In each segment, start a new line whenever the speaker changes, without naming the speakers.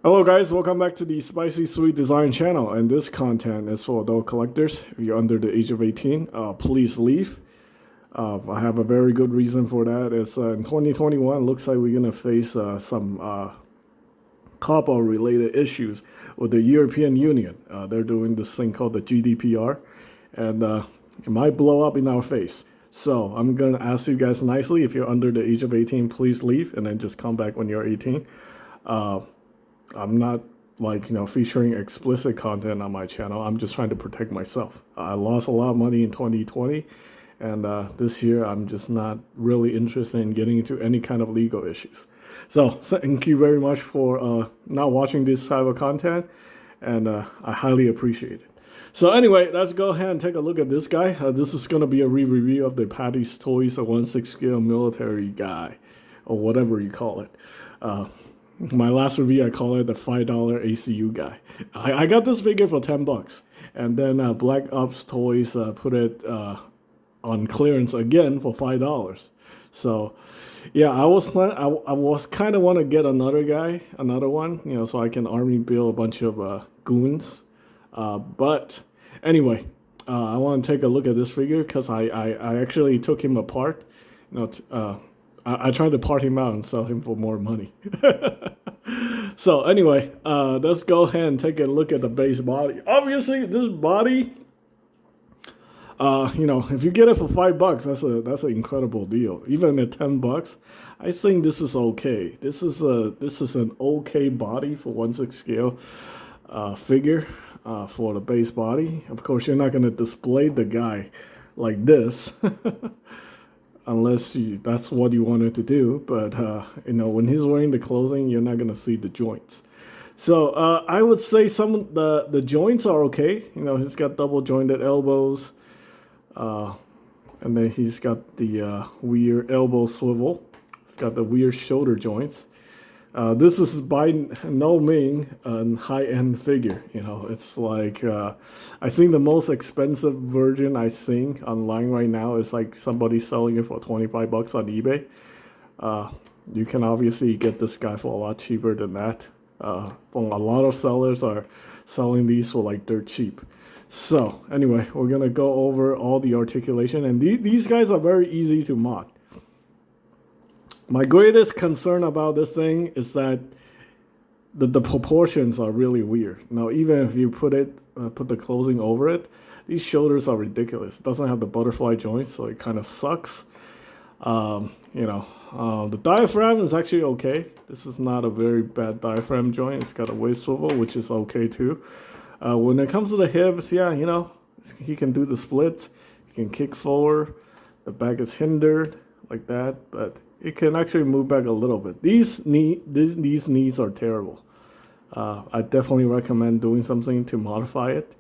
Hello guys, welcome back to the Spicy Sweet Design channel, and this content is for adult collectors. If you're under the age of 18, please leave. I have a very good reason for that. It's in 2021, looks like we're gonna face some copper related issues with the European Union. They're doing this thing called the GDPR, and it might blow up in our face. So I'm gonna ask you guys nicely, if you're under the age of 18, please leave and then just come back when you're 18. I'm not featuring explicit content on my channel. I'm just trying to protect myself. I lost a lot of money in 2020, and this year I'm just not really interested in getting into any kind of legal issues. So thank you very much for not watching this type of content, and I highly appreciate it. So anyway, let's go ahead and take a look at this guy. This is going to be a review of the Pattiz Toys, a 1/6 scale military guy, or whatever you call it. My last review, I call it the $5 ACU guy. I got this figure for $10, and then Black Ops Toys put it on clearance again for $5. So, yeah, I was kind of want to get another one, so I can army build a bunch of goons. But anyway, I want to take a look at this figure because I actually took him apart, I tried to part him out and sell him for more money. So anyway, let's go ahead and take a look at the base body. Obviously, this body, if you get it for $5, that's an incredible deal. Even at $10, I think this is okay. This is an okay body for 1/6 scale figure for the base body. Of course, you're not gonna display the guy like this. Unless that's what you wanted to do, but when he's wearing the clothing, you're not gonna see the joints. So I would say some of the joints are okay. He's got double jointed elbows, and then he's got the weird elbow swivel. He's got the weird shoulder joints. This is by no means a high-end figure. It's like I think the most expensive version I've seen online right now is like somebody selling it for $25 on eBay. You can obviously get this guy for a lot cheaper than that. A lot of sellers are selling these for like dirt cheap. So anyway, we're gonna go over all the articulation, and these guys are very easy to mod. My greatest concern about this thing is that the proportions are really weird. Now, even if you put the clothing over it, these shoulders are ridiculous. It doesn't have the butterfly joints, so it kind of sucks. The diaphragm is actually okay. This is not a very bad diaphragm joint. It's got a waist swivel, which is okay too. When it comes to the hips, yeah, he can do the splits. He can kick forward. The back is hindered like that, but it can actually move back a little bit. These knees are terrible. I definitely recommend doing something to modify it.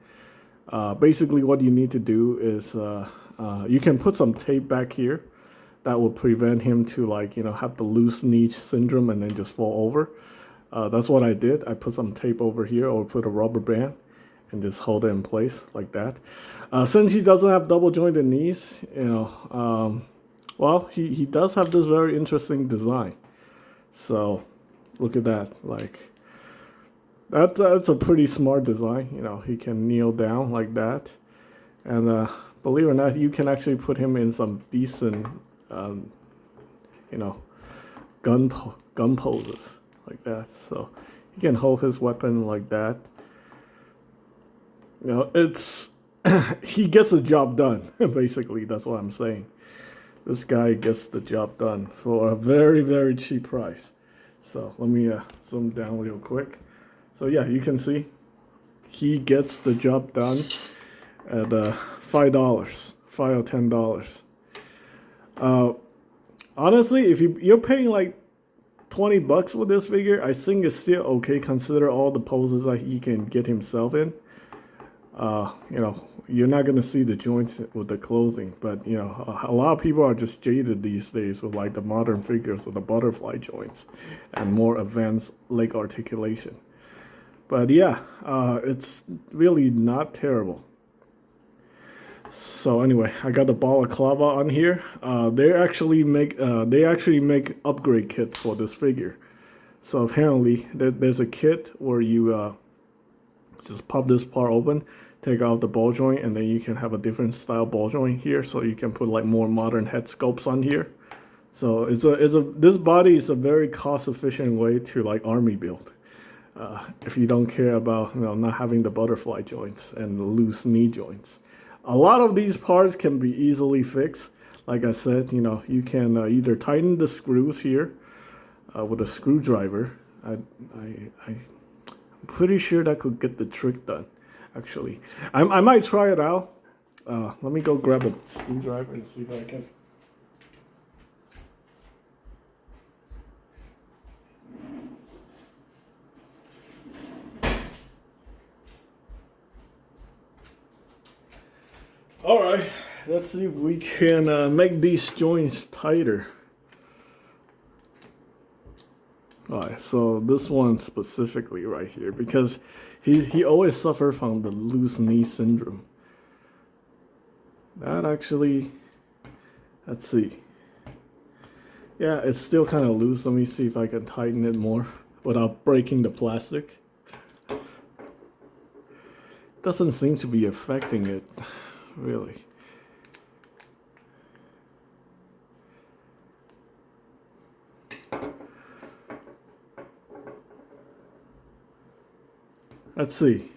Basically, what you need to do is you can put some tape back here that will prevent him to have the loose knee syndrome and then just fall over. That's what I did. I put some tape over here, or put a rubber band and just hold it in place like that. Since he doesn't have double jointed knees, well, he does have this very interesting design. So look at that. That's a pretty smart design. He can kneel down like that. And believe it or not, you can actually put him in some decent, gun poses like that. So he can hold his weapon like that. It's he gets the job done. Basically, that's what I'm saying. This guy gets the job done for a very, very cheap price. So let me zoom down real quick. So yeah, you can see he gets the job done at $5 or $10. Honestly, if you're paying like $20 for this figure, I think it's still okay. Consider all the poses that he can get himself in. You're not going to see the joints with the clothing, but a lot of people are just jaded these days with the modern figures with the butterfly joints and more advanced leg articulation. But yeah, it's really not terrible. So anyway, I got the balaclava on here. They actually make upgrade kits for this figure. So apparently there's a kit where you just pop this part open, take out the ball joint, and then you can have a different style ball joint here, so you can put like more modern head sculpts on here. So this body is a very cost efficient way to like army build. If you don't care about not having the butterfly joints and loose knee joints. A lot of these parts can be easily fixed. Like I said, you can either tighten the screws here with a screwdriver. I'm pretty sure that could get the trick done, actually. I might try it out. Let me go grab a screwdriver and see if I can. All right, let's see if we can make these joints tighter. All right, so this one specifically right here, because he always suffered from the loose knee syndrome. That actually, let's see. Yeah, it's still kind of loose. Let me see if I can tighten it more without breaking the plastic. Doesn't seem to be affecting it. Really. Let's see.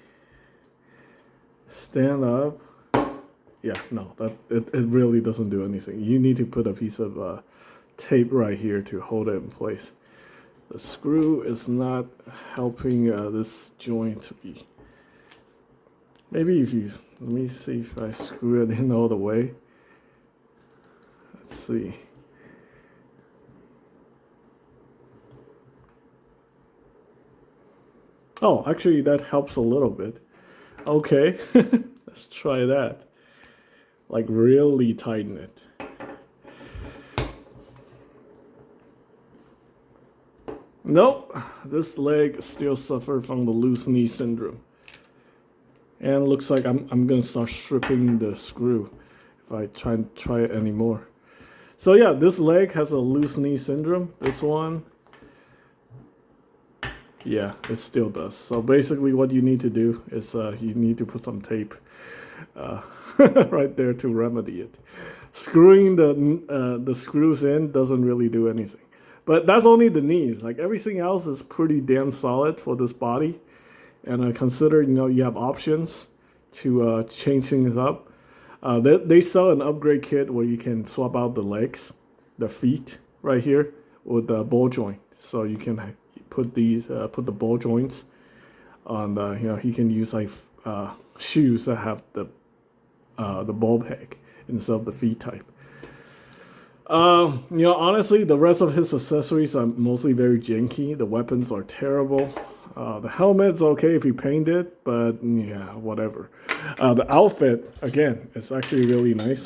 Stand up. Yeah, no, it really doesn't do anything. You need to put a piece of tape right here to hold it in place. The screw is not helping this joint to be. Maybe if you, let me see if I screw it in all the way. Let's see. Oh, actually that helps a little bit. Okay, let's try that. Like really tighten it. Nope, this leg still suffers from the loose knee syndrome. And it looks like I'm gonna start stripping the screw if I try it anymore. So yeah, this leg has a loose knee syndrome. This one, yeah, it still does. So basically what you need to do is you need to put some tape right there to remedy it. Screwing the screws in doesn't really do anything. But that's only the knees. Like everything else is pretty damn solid for this body. And consider, you have options to change things up. They sell an upgrade kit where you can swap out the legs, the feet right here with the ball joint. So you can put put the ball joints on. He can use like shoes that have the ball peg instead of the feet type. Honestly, the rest of his accessories are mostly very janky. The weapons are terrible. The helmet's okay if you paint it, but yeah, whatever. The outfit, again, it's actually really nice.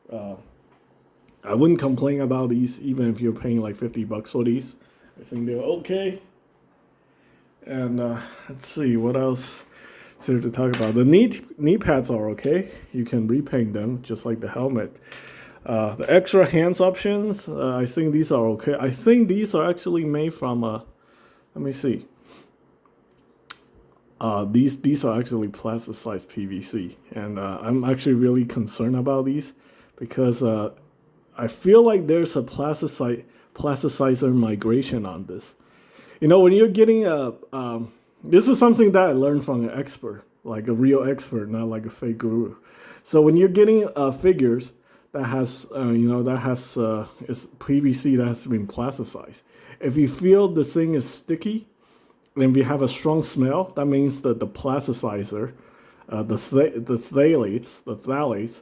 I wouldn't complain about these even if you're paying like $50 for these. I think they're okay. And let's see, what else is there to talk about? The knee pads are okay. You can repaint them just like the helmet. The extra hands options, I think these are okay. I think these are actually made from, let me see. These are actually plasticized PVC, and I'm actually really concerned about these because I feel like there's a plasticizer migration on this. When you're getting this is something that I learned from an expert, like a real expert, not like a fake guru. So when you're getting figures that has it's PVC that has been plasticized, if you feel the thing is sticky, and if you have a strong smell, that means that the plasticizer, the phthalates,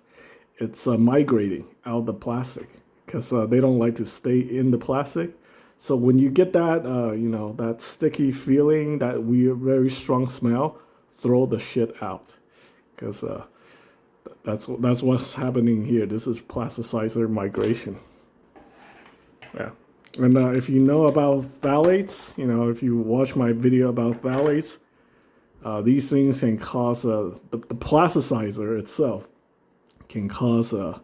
it's migrating out of the plastic because they don't like to stay in the plastic. So when you get that, that sticky feeling, that weird, very strong smell, throw the shit out because that's what's happening here. This is plasticizer migration. Yeah. And if you know about phthalates, if you watch my video about phthalates, these things can cause, the plasticizer itself can cause all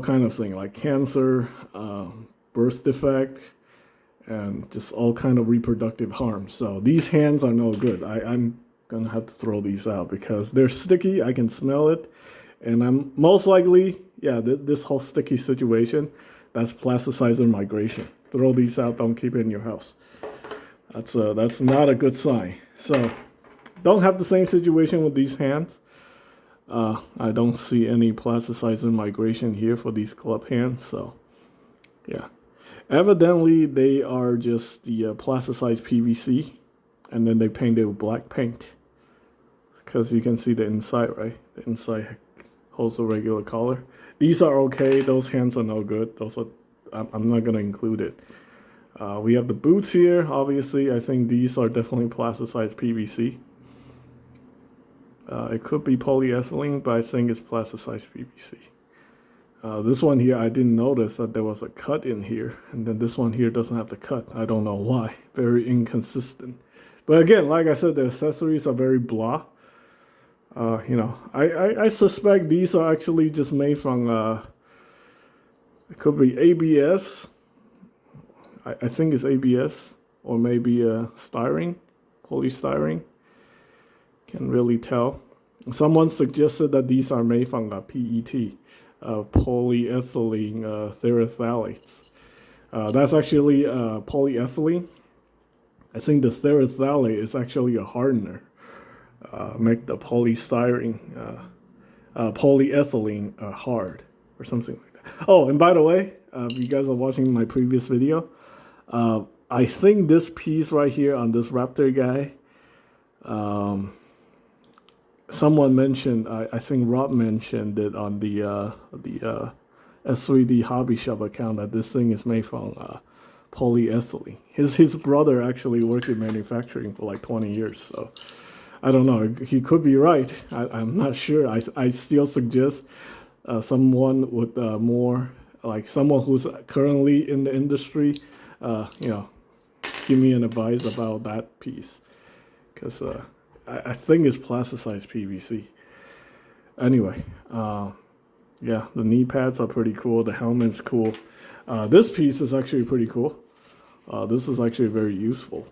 kind of things like cancer, birth defect, and just all kind of reproductive harm. So these hands are no good. I'm gonna have to throw these out because they're sticky. I can smell it, and I'm most likely, yeah, this whole sticky situation, that's plasticizer migration. Throw these out. Don't keep it in your house. That's not a good sign. So don't have the same situation with these hands. I don't see any plasticizer migration here for these club hands. So yeah, evidently they are just the plasticized PVC, and then they paint it with black paint. Because you can see the inside, right? The inside holds the regular color. These are okay. Those hands are no good. Those are, I'm not gonna include it. We have the boots here. Obviously, I think these are definitely plasticized PVC. It could be polyethylene, but I think it's plasticized PVC. This one here, I didn't notice that there was a cut in here, and then this one here doesn't have the cut. I don't know why. Very inconsistent. But again, like I said, the accessories are very blah. You know, I suspect these are actually just made from, it could be ABS. I think it's ABS, or maybe styrene, polystyrene. Can't really tell. Someone suggested that these are made from PET, polyethylene terephthalates. That's actually polyethylene. I think the terephthalate is actually a hardener. Make the polystyrene, polyethylene hard, or something like that. Oh, and by the way, if you guys are watching my previous video, I think this piece right here on this Raptor guy, someone mentioned, I think Rob mentioned it on the S3D Hobby Shop account, that this thing is made from polyethylene. His brother actually worked in manufacturing for like 20 years, so I don't know. He could be right. I'm not sure. I still suggest someone with more, like someone who's currently in the industry, you know, give me an advice about that piece, because I think it's plasticized PVC. Anyway, yeah, the knee pads are pretty cool. The helmet's cool. This piece is actually pretty cool. This is actually very useful,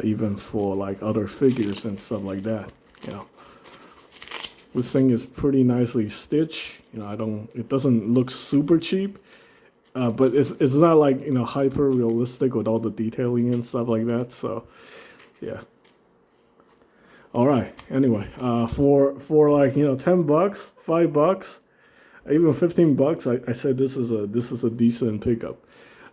even for like other figures and stuff like that. You know, this thing is pretty nicely stitched. You know, it doesn't look super cheap, but it's not like, you know, hyper realistic with all the detailing and stuff like that. So, yeah. All right. Anyway, for like, you know, $10, $5, even $15, I said this is a decent pickup.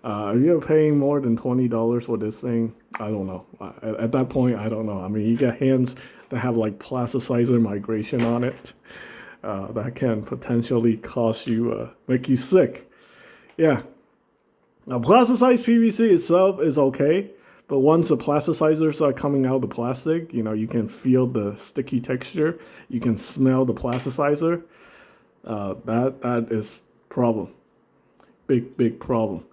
If you're paying more than $20 for this thing, I don't know. At that point, I don't know. I mean, you get hands that have like plasticizer migration on it. That can potentially cause you, make you sick. Yeah. Now, plasticized PVC itself is okay, but once the plasticizers are coming out of the plastic, you know, you can feel the sticky texture. You can smell the plasticizer. That is problem. Big problem.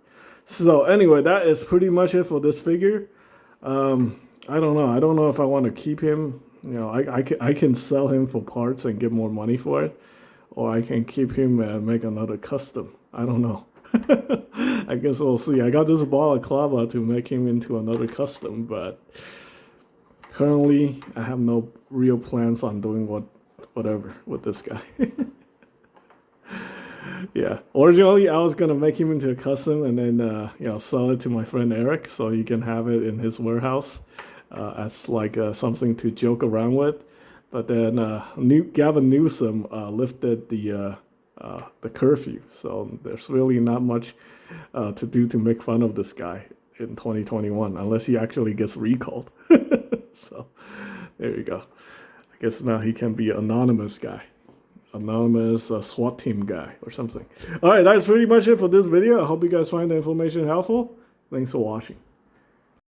So anyway, that is pretty much it for this figure. I don't know. I don't know if I want to keep him. You know, I can sell him for parts and get more money for it, or I can keep him and make another custom. I don't know. I guess we'll see. I got this balaclava to make him into another custom, but currently I have no real plans on doing whatever with this guy. Yeah, originally I was gonna make him into a custom and then you know, sell it to my friend Eric so he can have it in his warehouse as like something to joke around with. But then Gavin Newsom lifted the curfew, so there's really not much to do to make fun of this guy in 2021 unless he actually gets recalled. So there you go. I guess now he can be an anonymous guy. Anonymous SWAT team guy or something. All right, that's pretty much it for this video. I hope you guys find the information helpful. Thanks for watching.